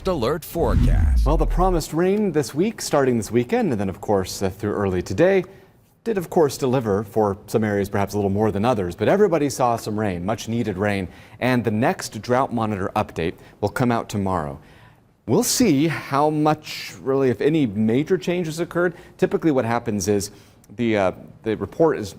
Frost Alert forecast. Well, the promised rain this week, starting this weekend, and then of course through early today, did of course deliver for some areas perhaps a little more than others, but everybody saw some rain, much needed rain, and the next drought monitor update will come out tomorrow. We'll see how much, really, if any major changes occurred. Typically what happens is the report is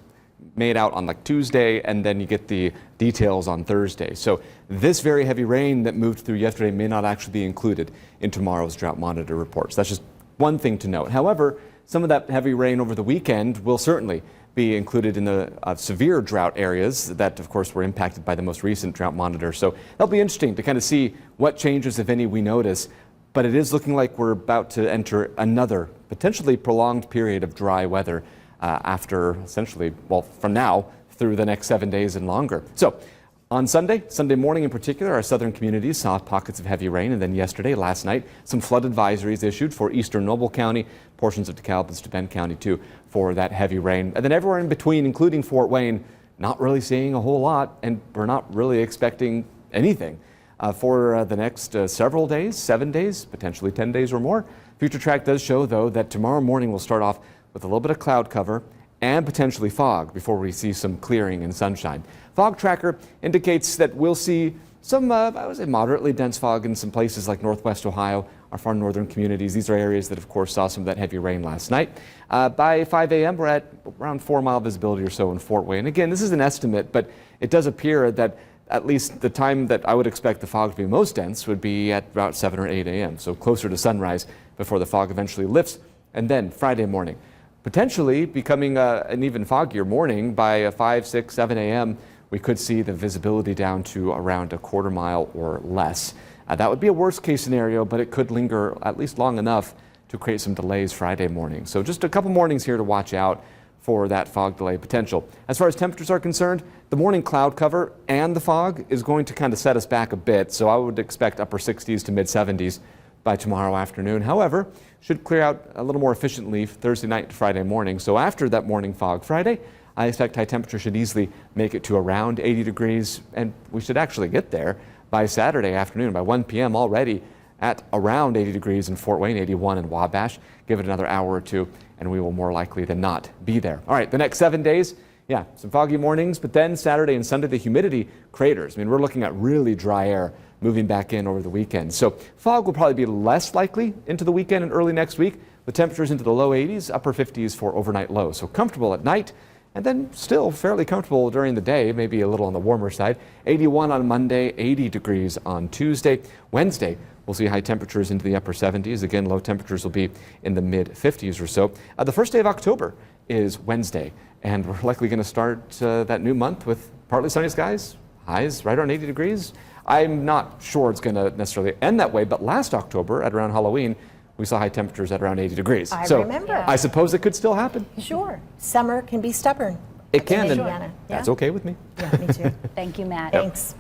made out on like Tuesday, and then you get the details on Thursday. So this very heavy rain that moved through yesterday may not actually be included in tomorrow's drought monitor reports. That's just one thing to note. However, some of that heavy rain over the weekend will certainly be included in the severe drought areas that, of course, were impacted by the most recent drought monitor. So that'll be interesting to kind of see what changes, if any, we notice. But it is looking like we're about to enter another potentially prolonged period of dry weather after essentially, well, from now through the next 7 days and longer. So on Sunday morning in particular, our southern communities saw pockets of heavy rain, and then yesterday, last night, some flood advisories issued for eastern Noble County, portions of DeKalb and Steuben County too, for that heavy rain. And then everywhere in between, including Fort Wayne, not really seeing a whole lot, and we're not really expecting anything for the next several days, 7 days, potentially 10 days or more. Future Track does show, though, that tomorrow morning will start off with a little bit of cloud cover and potentially fog before we see some clearing and sunshine. Fog tracker indicates that we'll see some, I would say, moderately dense fog in some places like northwest Ohio, our far northern communities. These are areas that, of course, saw some of that heavy rain last night. By 5 a.m., we're at around 4-mile visibility or so in Fort Wayne. Again, this is an estimate, but it does appear that at least the time that I would expect the fog to be most dense would be at about 7 or 8 a.m., so closer to sunrise before the fog eventually lifts. And then Friday morning, potentially becoming an even foggier morning by 5, 6, 7 a.m., we could see the visibility down to around a quarter mile or less. That would be a worst case scenario, but it could linger at least long enough to create some delays Friday morning. So just a couple mornings here to watch out for that fog delay potential. As far as temperatures are concerned, the morning cloud cover and the fog is going to kind of set us back a bit. So I would expect upper 60s to mid 70s by tomorrow afternoon. However, should clear out a little more efficiently Thursday night to Friday morning. So after that morning fog Friday, I expect high temperature should easily make it to around 80 degrees, and we should actually get there by Saturday afternoon, by 1 p.m. already at around 80 degrees in Fort Wayne, 81 in Wabash. Give it another hour or two, and we will more likely than not be there. All right, the next 7 days, yeah, some foggy mornings, but then Saturday and Sunday, the humidity craters. I mean, we're looking at really dry air moving back in over the weekend. So fog will probably be less likely into the weekend and early next week, with temperatures into the low 80s, upper 50s for overnight lows. So comfortable at night, and then still fairly comfortable during the day, maybe a little on the warmer side. 81 on Monday, 80 degrees on Tuesday. Wednesday, we'll see high temperatures into the upper 70s. Again, low temperatures will be in the mid 50s or so. The first day of October is Wednesday, and we're likely going to start that new month with partly sunny skies, highs right around 80 degrees. I'm not sure it's going to necessarily end that way, but last October at around Halloween, we saw high temperatures at around 80 degrees. I so remember. I suppose it could still happen. Sure. Summer can be stubborn. It can, and Indiana. that's okay with me. Yeah, me too. Thank you, Matt. Thanks.